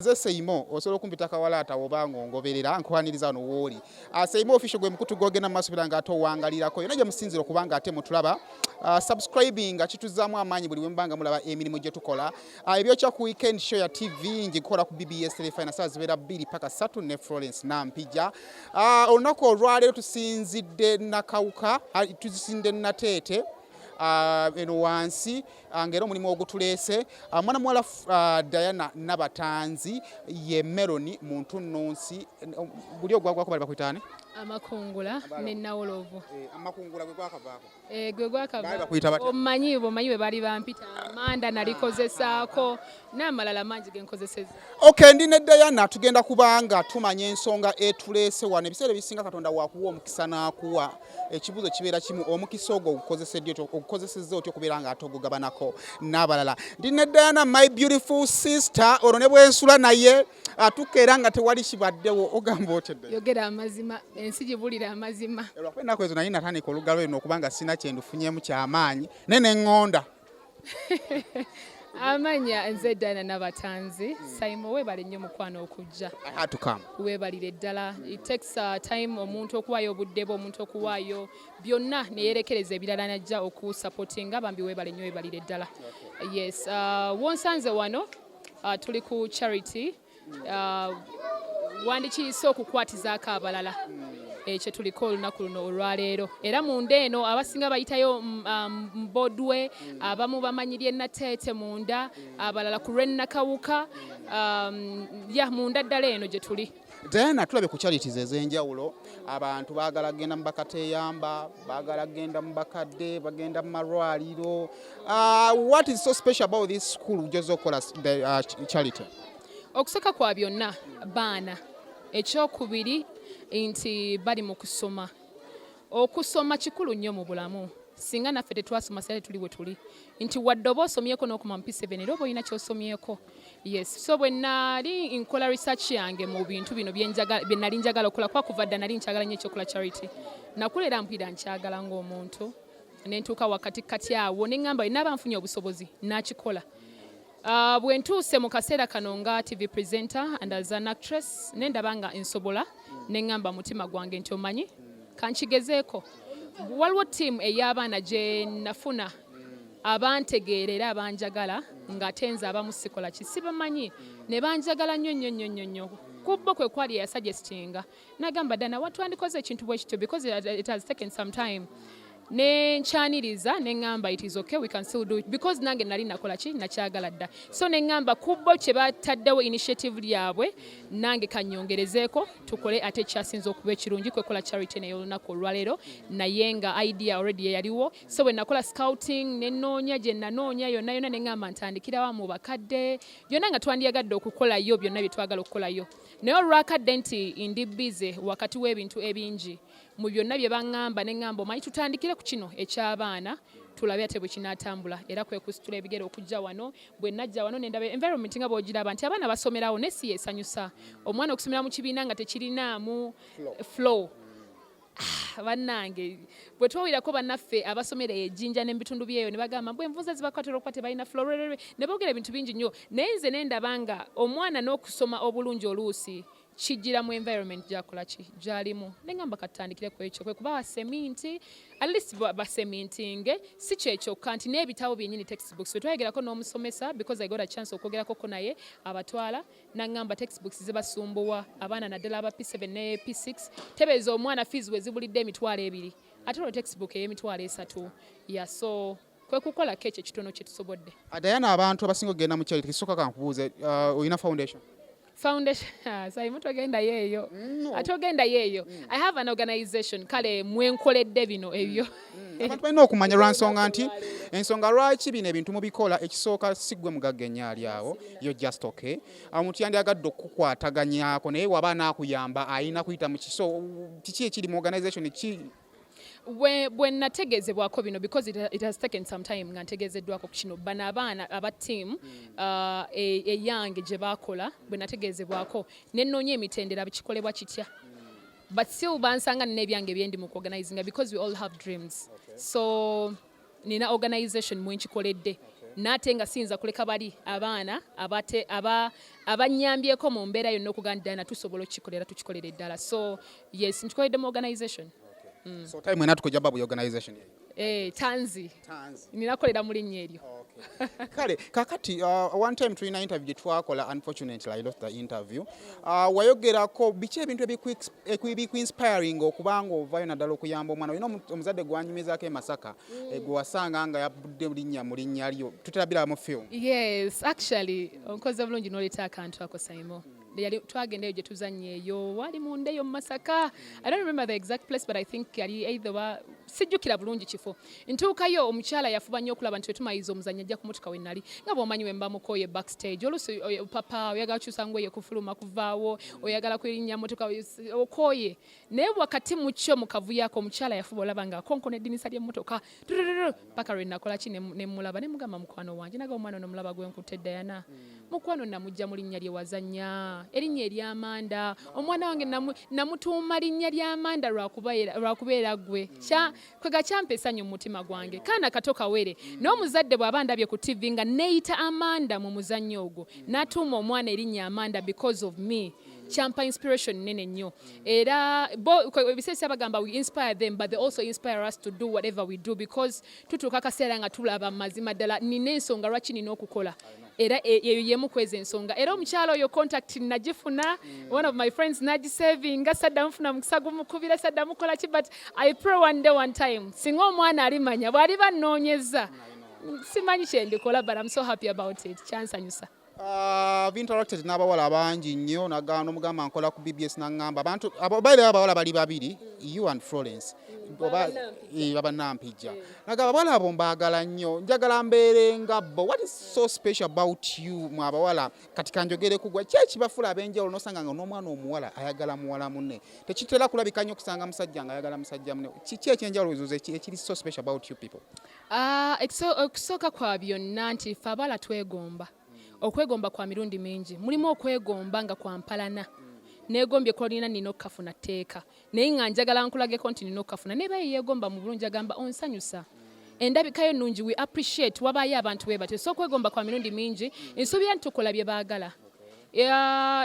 Ze Seimo osobola okumpita kawalaata oba ng'ongoberera nkwaniriza wano wooli. Seimo official gwe mukutu gwogenda mu maaso biranga ate owangalirako yonna gye musinzira okubanga ate mutulaba. Subscribing kituzaamu amaanyi buli bwe mubanga mulaba emirimu gye tukola. Ebyokya ku weekend show ya TV ngikola ku BBS Telefina saa zibeera 2 paka 3 ne Florence Nampija. Olunaku olwaleero tusinzidde Nakawuka, tusinzidde Nateete. Eno wansi ngero mulimu ogutuleese mwana muwala Diana Nabatanzi ye Meloni muntu nnonsi buli ogwagwako bali bakwitane amakungula ne Nawolovu amakungula gwe gwakavaako gwe gwakavaako omanyi bwe bali bampita amanda nalikozesaako n'amalala mangi genkozeseza. Okay, ndi ne Diana tugenda kubanga tumanya ensonga etuleese wano ebiseera bisinga Katonda wakuwa omukisa n'akuwa ekibuzo kibeera kimu omukisa ogwo ogukozesezza otyo okubeera nga ate ogugabanako n'abalala. Ndi ne Diana my beautiful sister olwo ne bwensula naye atukeera nga tewali kibaddewo ogamba otedde yogera amazima ensi gibulira amazima lwakwe ennaku ezo naye natandika olugalo lino okubanga sina kyendufunyemu kyamaanyi ne neŋŋonda amanya nze Diana Nabatanzi Saimo weebale nnyo mukwano okujja weebalire ddala it takes time omuntu okuwaayo obudde bwe omuntu okuwaayo byonna neyerekereza ebirala najja okusupportinga bambi weebale nnyo weebalire ddala. Yes, wonsanze wano tuli ku charity wandikiyise okukwatizaako abalala ekyo tuliko olunaku luno olwaleero era munda eno abasinga bayitayo Mbodwe abamu bamanyirye Nateete munda abalala ku Nakawuka munda ddala eno gye tuli. Diana tulabe ku charities ez'enjawulo abantu baagala genda mu bakateyamba baagala genda mu bakadde bagenda mu malwaliro. What is so special about this school gyozokola charity? Okusooka kwa byonna baana ekyokubiri nti bali mu kusoma. Okusoma kikulu nnyo mu bulamu singa naffe tetwasoma sale tuli bwe tuli nti wadde oba osomyeko n'okuma mu P7 era oba olina kyosomyeko. Yes, so bwe nali nkola research yange mu bintu bino bye nali njagala okukola kuva dda nali nkyagala nnyo ekyokola charity nakulera mpira nkyagala ng'omuntu ne ntuuka wakati kati awo ne ŋŋamba nnaaba nfunye obusobozi nakikola. Bwe ntuuse mu kaseera kano nga TV presenter and as an actress nendaba nga nsobola ne ŋŋamba mutima gwange nti omanyi kankigezeeko. Waliwo ttiimu ey'abaana gye nafuna abantegeera era abanjagala ng'ate nze abamu sikola ki sibamanyi ne banjagala nnyo nnyo nnyo nnyo nnyo kubbo kwe kwali yasuggestinga nagamba Dana watwandikoze ekintu bwe kityo because it has taken some time ne nkyaniriza ne ŋŋamba it is okay we can still do it because nange nali nakola ki nakyagala dda so ne ŋŋamba kubbo kye bataddewo initiative lyabwe nange kanyongerezeeko tukole ate kyasinza okuba ekirungi kwekola charity naye olunaku olwaleero naye nga idea already yeyaliwo so bwe nakola scouting ne nnoonya gye nanoonya yonna yonna ne ŋŋamba ntandikirawa mu bakadde byonna nga twandyagadde okukolayo byonna bye twagala okukolayo naye olwakadde nti ndi busy wakati w'ebintu ebingi mu byonna bye baŋŋamba ne ŋŋamba omanyi tutandikire ku kino eky'abaana tulabe ate bwe kinaatambula era kwe kusitula ebigere okujja wano bwe najja wano nendaba environment nga bw'ogiraba nti abaana basomerawo ne si yeesanyusa omwana okusomera mu kibiina nga tekirinaamu flow. Bannange bwe twawirako bannaffe abasomera ejjinja n'ebitundu byeyo ne bagamba mbwe envunza zibakwatira okuba tebalina flow ne boogera ebintu bingi nnyo naye nze nendaba nga omwana n'okusoma obulungi oluusi kijjira mu environment gyakola ki gyalimu ne ŋŋamba katandikire ku ekyo kwe kuba baseminti at least basemintinge si kyekyokka nti n'ebitabo byennyini textbooks bwe twayogerako n'omusomesa because I got a chance okwogerako naye abatwala naŋŋamba textbooks zibasumbuwa abaana naddala aba P7 ne P6 tebeeza omwana fees we zibulidde $200 ate olwo textbook ey'emitwalo 3 ya so kwe kukolako ekyo ekitono kye tusobodde. Diana abantu abasinga okugenda mu charity kisooka kankubuuze oyina foundation? Saimo togenda yeeyo atogenda yeeyo I have an organization kale mwenkoledde bino ebyo abantu balina okumanya lwansonga nti ensonga lwaki bino ebintu mubikola ekisooka siggwe mugagga enyaali awo yo just okay omuntu yandyagadde okukwataganyaako naye waba naakuyamba ayina kuyita mu kiso kiki ekiri mu organization ki bwe nategeezebwako bino because it has taken some time nga ntegeezeddwako ku kino bano abaana aba team eyange gye baakola bwe nategeezebwako ne nnoonya emitendera bikikolebwa kitya but still bansanga nina ebyange byendi mu kuorganizinga because we all have dreams so nina organization mwenkikoledde nate nga siyinza kuleka bali abaana abanyambyeko mu mbeera yonna okugamba ddala natusobola okukikolera tukikolera eddala. So yes, nkikoledde mu organisation. So time ena tukujja babu organization. Tanzi. Ninakolera mu linnya eryo. Kale kakati one time tulina interview twakola, unfortunately I lost the interview. Wayogerako biki ebintu ebikuinspiring okubanga ovayo naddala okuyamba omwana olina omuzadde gwanyumizaako e Masaka gwewasanga nga yabudde linnya mu linnya lyo tuterabira mu film. Yes, actually onkoze bulungi n'oleeta akantu ako Saimo. Twagendayo gye tuzannya eyo wali munda eyo mu Masaka. I don't remember the exact place but I think yali either sijjukira bulungi kifo. Ntuukayo omukyala yafuba nnyo okulaba nti wetumayiza omuzannyo ajja kumutuka we nali nga bw'omanyi we mba mukoye backstage oluusi papa oyagala kukyusa ngoye kufuluma kuvaawo oyagala kwerinnya motoka okoye naye wakati mu kyo mu kavuyo ako omukyala yafuba olaba nga akonkona eddinisa ly'emmotoka paka lwe nakola ki ne mulaba ne mugamba mukwano wange naga omwana ono mulaba gwe nkutte Diana mukwano namujja mu linnya lye wazannya erinnya ery'Amanda omwana wange namutuuma linnya ly'Amanda lwakubeera gwe kwega kyampa essanyu mu mutima gwange kaana kato kawere n'omuzadde bw'aba ndabye ku TV nga neeyita Amanda mu muzannyo ogwo n'atuuma omwana erinnya Amanda because of me kyampa inspiration nene nnyo era ebiseera bagamba we inspire them but they also inspire us to do whatever we do because tutuuka akaseera nga tulaba mazima ddala nina ensonga lwaki nina okukola era eyo yemu kweza ensonga era omukyalo oyo contact nagifuna one of my friends nagisavinga sadda mufuna mukisa gumukubira sadda mukola ki but I pray one day one time singa omwana alimanya bw'aliba nnoonyeza simanyi kyendikola but I'm so happy about it kyansanyusa. I've interacted n'abawala bangi nnyo nagaana omugamba nkola ku BBS n'angamba abantu ababaire abawala bali babiri you and Florence baba Nampijja nagamba abawala abo mbaagala nnyo njagala mbeere nga bo. What is so special about you mu abawala kati kanjogere kugwa ki ekibafula ab'enjawulo n'osanga nga n'omwana omuwala ayagala muwala munne tekitera kulabika nnyo okusanga musajja nga ayagala musajja munne kiki ekyenjawulo ekiri so special about you people? Okusooka kwa byonna nti ffe abawala twegomba. Okwegomba kwa mirundi mingi mulimu okwegomba nga kwampalana negombye ko lina nino kafuna tteeka naye nga njagala nkulageko nti nino kafuna ne baye yeegomba mu bulungi agamba onsanyusa endabikayo nnungi we appreciate wabayo abantu bwe batyo so okwegomba kwa mirundi mingi ensuubira nti tukola bye baagala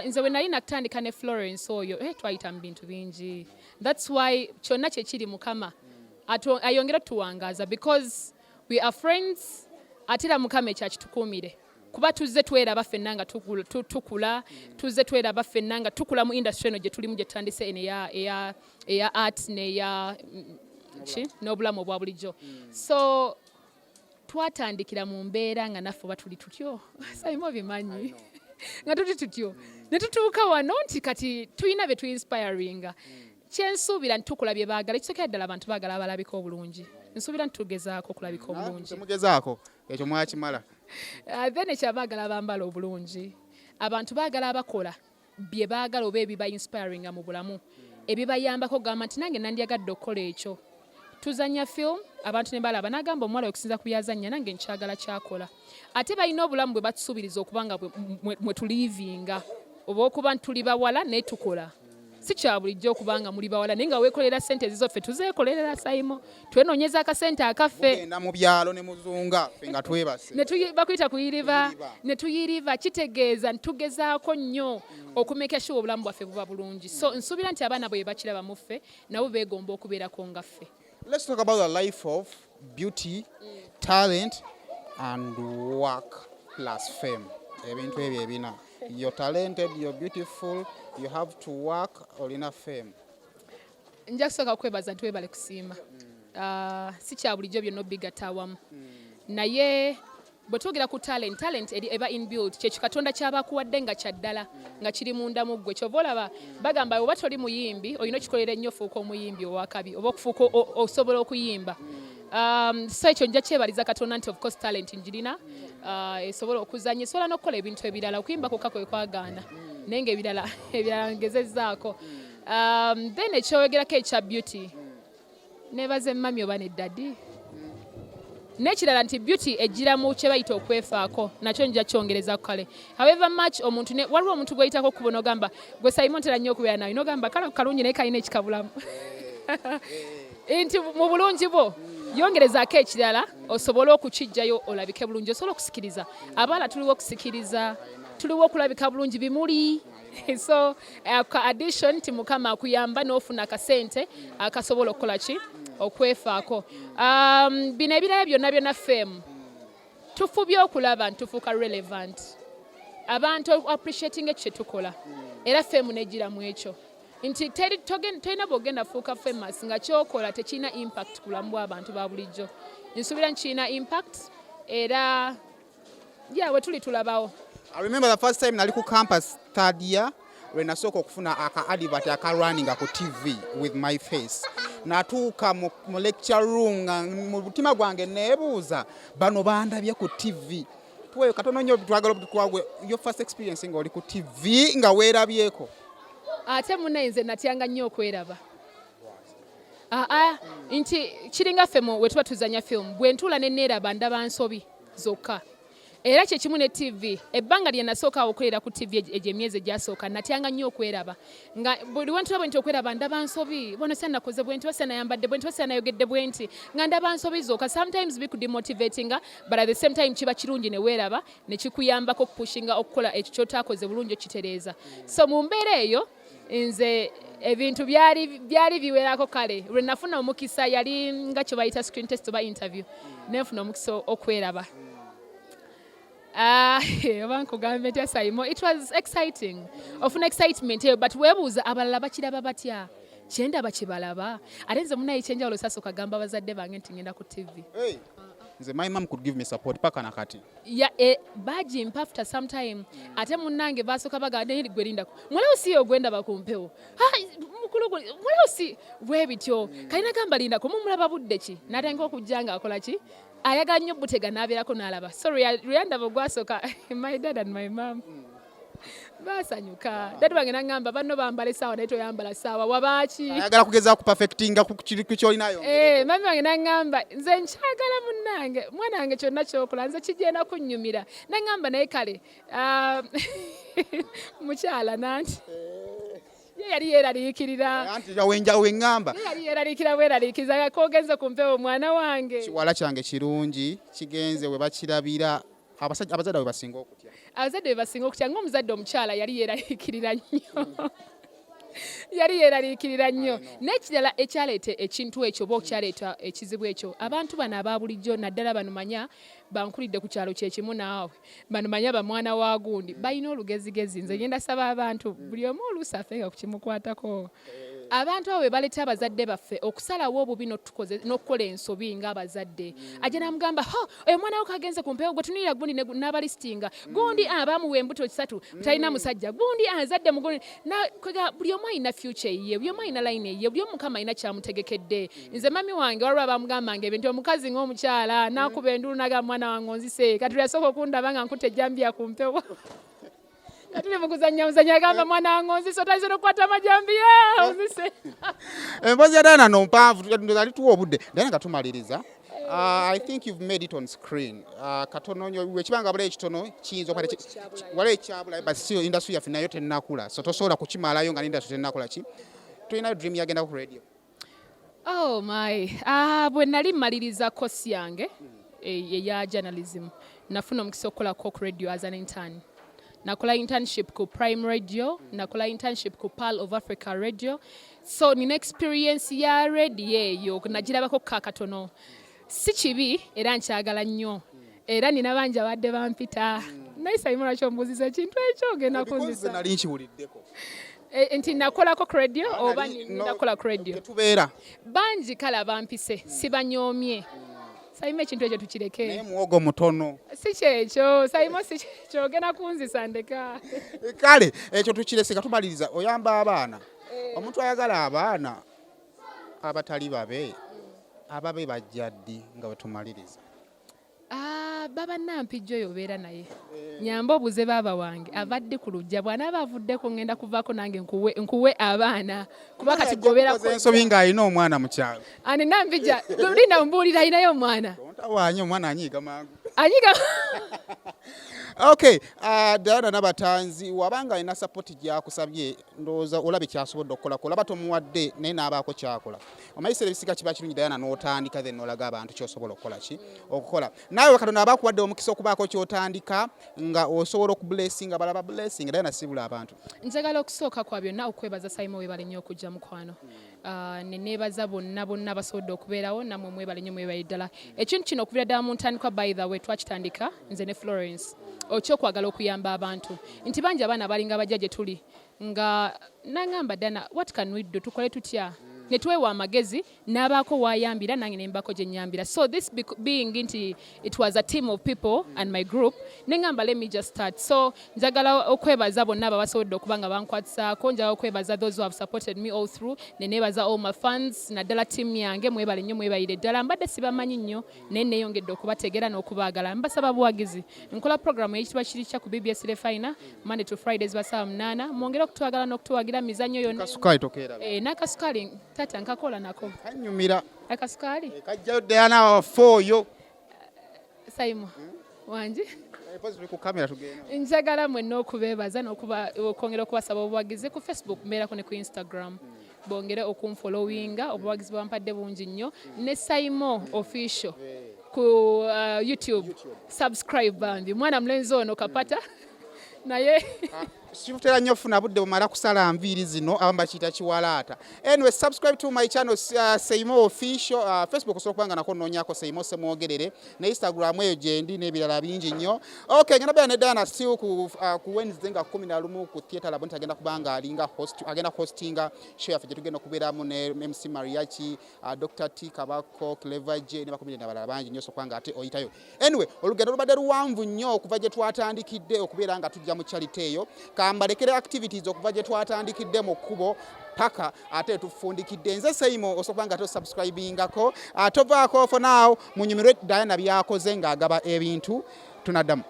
nze we nali natandika ne Florence oyo twayita mu bintu bingi that's why kyonna kye kiri Mukama ayongera tuwangaaza because we are friends atera Mukama ekyakitukuumire kuba tuzze tweraba ffenna nga tukula tuzze tweraba ffenna nga tukula mu industry eno gye tulimu gye tutandise eya art neya n'obulamu obwa bulijjo so twatandikira mu mbeera nga naffe oba tuli tutyo sayimo bimanyi nga tuli tutyo ne tutuuka wano nti kati tulina bye tuinspiringa kyensuubira nti tukula bye baagala ekisokera ddala abantu baagala abalabika obulungi nsuubira nti tugezaako okulabika obulungi mugezaako ekyo mwakimala then ekyabaagala bambala obulungi abantu baagala abakola bye baagala oba ebiba inspiringa mu bulamu ebibayambako gamba nti nange nandyagadde okukola ekyo tuzanya film abantu ne balaba nagamba omuwala okusinza ku byazanya nange nkyagala kyakola ate balina obulamu bwe batusuubiriza okuba nga mwe tuliivinga oba okuba tuli bawala naye tukola si kya bulijjo okubanga muli bawala naye nga weekolera ssente zizoffe tuzeekolerera Sayimo twenoonyeza akasente akaffe genda mu byalo ne muzunga ffe nga twebase bakuyita kuyiriva ne tuyiriva kitegeeza ntugezaako nnyo okumeka sure obulamu bwaffe buba bulungi so nsuubira nti abaana bwe bakiraba mu ffe nabo beegomba okubeerako nga ffe. Let's talk about the life of beauty, talent and work plus fame. Ebintu ebyo ebina. You're talented, you're beautiful, you have to work or enough fame. Nja kusooka kwebaza nti webale kusiima. Si kya bulijjo byonna obigatta awamu. Naye bwe twogera ku talent eba inbuilt kye Katonda ky'abakuwadde nga kya ddala nga kiri munda mu ggwe kyova olaba bagamba oba toli muyimbi olina okikolera ennyo ofuuka omuyimbi owakabi oba okufuuka osobola okuyimba. So ekyo nja kyebaliza Katonda nti of course talent njirina esobola okuzanya esobola n'okukola ebintu ebirala okuyimba kokka kwe kwagaana naye nga ebirala ngezezzaako. Then ekyoyogerako ekya beauty nebaze mami oba ne daddy n'ekirala nti beauty ejjiramu kye bayita okwefaako nakyo nja kyongereza ku kale however much omuntu waliwo omuntu gweyitako okubona ogamba gwe Simon tera nnyo okubeera nawe n'ogamba kale kalungi naye kalina ekikabulamu nti mu bulungi bwo yongerezaako ekirala osobole okukijjayo olabike bulungi osobola okusikiriza abaala tuliwo okusikiriza tuliwo okulabika bulungi bimuli so ka addition ti mukama akuyamba n'ofuna akasente akasobola okukola ki okwefaako bino ebirala byonna femu tufubye okulaba ntufuuka relevant abantu appreciating ekyo kyetukola era femu negiramu ekyo nti tolina bwogenda fuuka famous nga kyokola tekirina impact ku bulamu bw'abantu ba bulijjo nsuubira nkirina impact era we tuli tulabawo. I remember the first time nali ku campus third year lwe nasooka okufuna aka advert akarunninga ku TV with my face natuuka mu lecture room nga mu butima gwange neebuuza bano bandabye ku TV tuweyo katono nnyo twagala twagwe your first experience nga oli ku TV nga weerabyeko. Ate munne nze natyanga nnyo okweraba nti kiringa femu we tuba tuzanya film bwe ntuula ne neeraba ndaba nsobi zokka era kyekimu ne TV ebbanga lye nasooka okulera ku TV egyo emyezi egyasooka natyanga nnyo okweraba nga buli wentulaba nti okweraba ndaba nsobi bono se nakoze bwe nti wase nayambadde bwe nti wase nayogedde bwe nti nga ndaba nsobi zokka sometimes bikudemotivatinga but at the same time kiba kirungi ne weeraba ne kikuyambako okupushinga okukola ekyo kyotaakoze bulungi okitereeza so mu mbeera eyo nze ebintu byali biwerako kale lwe nafuna omukisa yali nga kye bayita screen test oba interview nenfuna omukisa okweraba oba nkugamba etya Saimo it was exciting ofuna excitement eyo but weebuuza abalala bakiraba batya kyendaba kye balaba ate nze munaye kyenjawulo sasa okagamba abazadde bange nti ngenda ku TV. Nze my mom could give me support paka nakati bajimpa after some time ate munnange basooka bagamba nti gwerinda mwalawo si ogwenda bakumpewo mukulu mwalawo si bwe bityo kalina gamba linda kumumulaba budde ki natenga okujja nga akola ki ayagala nnyo butega n'abeerako n'alaba so luyandaba ogwasooka my dad and my mom basanyuka dadi wange nagamba banno bambala essaawa naye toyambala ssaawa wabaaki ayagala kugeza ku perfectinga ku kyolinayo mami wange nagamba nze nkyagala munnange mwana wange kyonna kyokola nze kigenda kunnyumira nagamba naye kale mukyala nanti yali yeeraliikirira yali yeeraliikira bweraliikiriza kogenze ku mpewo mwana wange kiwala kyange kirungi kigenze we bakirabira abazadde we basinga okutya abazadde we basinga okutya ng'omuzadde omukyala yali yeeraliikirira nnyo yali yeeraliikirira nnyo n'ekirala ekyaleeta ekintu ekyo oba okyaleeta ekizibu ekyo abantu bano aba bulijjo naddala bano manya bankulidde ku kyalo kyekimu naawe bano manya bamwana wa gundi balina olugezigezi nze ngenda saba abantu buli omu oluusi afenga ku kimukwatako abantu abo baleeta abazadde baffe okusalawo obubi n'okukola ensobi ng'abazadde ajja n'amugamba oyo mwana wo kagenze ku mpewo gwe tunulira gundi n'abalistinga gundi bamuwa embuto 3 talina musajja gundi azadde mugundi buli omu alina future ye buli omu alina line ye buli omu mukama alina kyamutegekedde nze mami wange waliwo abamugambanga ebintu omukazi ng'omukyala n'akuba endulu n'agamba mwana wange onzise kati yasooka okundaba nga nkutte ejjambiya ku mpewo tuli mukuzanya agamba mwana wange onzise otayinza okukwata amajambiya onzise emboozi ya Diana no mpanvu ali tuwa obudde Diana nga tumaliriza I think you've made it on screen katono nnyo ekibanga bula ekitono kiyinza okubala wala ekyabula but still industry yaffe nayo tennakula so tosobola kukimalayo nga n'industry tennakola ki tulinayo dream yagenda ku radio oh my bwe nali mmaliriza kosi yange eya journalism nafuna omukisa okukola ku radio as an intern nakola internship ku Prime Radio nakola internship ku Pearl of Africa Radio so nina experience ya radio eyo nagirabako kakatono si kibi era nkyagala nnyo era nina bangi abadde bampita naye Saimo lwaki ombuuziza ekintu ekyo genda kunzisa nali nkiwuliddeko nti nakolako ku radio oba nakola ku radio tubeera bangi kale bampise sibanyoomye Saimo ekintu ekyo tukireke naye muwogo mutono si kyekyo Saimo si kyekyo genda kunzisa ndeka kale ekyo tukirese katumaliriza oyamba abaana omuntu ayagala abaana abatali babe ababe bajjaddi nga wetumaliriza baba nampijjo oyo obeera naye nyamba obuze baaba wange avadde ku lujja bw'anaaba avuddeko ngenda kuvaako nange nkuwe abaana kuba kati goberako ensobi ng'alina omwana mu kyalo ani nampijja linda mbuulira alinayo omwana ontawanye omwana anyiiga mangu anyiiga Okay, Diana Nabatanzi wabanga ina support gyakusabye ndowooza olabe kyasobodde okukola olaba tomuwadde naye n'abaako kyakola omayisire ebisiga kiba kirungi Diana n'otandika then n'olaga abantu kyosobola okukola ki okukola naawe Katonda abakuwadde omukisa okubaako kyotandika nga osobola okublessinga balaba blessing Diana sibula abantu njagala okusooka kwa byonna okwebaza Simon webale nnyo okujja mukwano ne neebaza bonna basobodde okubeerawo nammwe mwebale nnyo mwebale ddala ekintu kino okubeera ddala mu ntandikwa by the way twakitandika nze ne Florence okyokwagala okuyamba abantu nti bangi abaana balinga bajja gye tuli nga nangamba Dana what can we do tukole tutya ne tuweewa amagezi n'abaako waayambira nange ne mbaako gye nnyambira so this being nti it was a team of people and my group ne ngamba let me just start so njagala okwebaza bonna ababasobodde okuba nga bankwatisaako njagala okwebaza those who have supported me all through ne neebaza all my fans naddala team yange mwebale nnyo mwebalire ddala mbadde sibamanyi nnyo naye neeyongedde okubategeera n'okubaagala mbasaba buwagizi nkola programu eyitibwa kirikya ku BBS Refina Monday to Fridays basaawa 8 mwongere okutwagala n'okutuwagira mizannyo yonna n'akasukaali tata nkakola nako kanyumira akasukaali kajjayo Diana wafooyo Simon wangi ku kamera tugenda njagala mwenna okubeebaza n'okwongera okubasaba obuwagizi ku Facebook mbeerako ne ku Instagram bongere okunfollowinga obuwagizi bwampadde bungi nnyo ne Simon official ku YouTube subscribe bambi mwana mulenzi ono kapata naye Sifutera nnyo funa budde bumala kusala nviiri zino abamba kiyita kiwalaata anyway subscribe to my channel Seimo official Facebook osobola kubanga nako nnoonyaako Seimo Semwogerere ne Instagram eyo gyendi n'ebirala bingi nnyo okay ngenda beera ne Diana still ku Wednesday nga 11 ku Theatre Lab agenda kubanga alinga host agenda hostinga show yaffe gye tugenda okubeeramu ne MC Mariachi Dr. T Kabako Clever J ne bakomedi n'abalala bangi nnyo so kubanga ate oyitayo anyway olugendo lubadde luwanvu nnyo okuva gye twatandikidde okubeera nga tujja mu charity eyo kambalekere activities okuva gye twatandikidde mu kkubo paka ate tufundikidde nze Seimo osobola nga to subscribingako tovaako for now munyumirwe Diana byakoze ng'agaba ebintu tunaddamu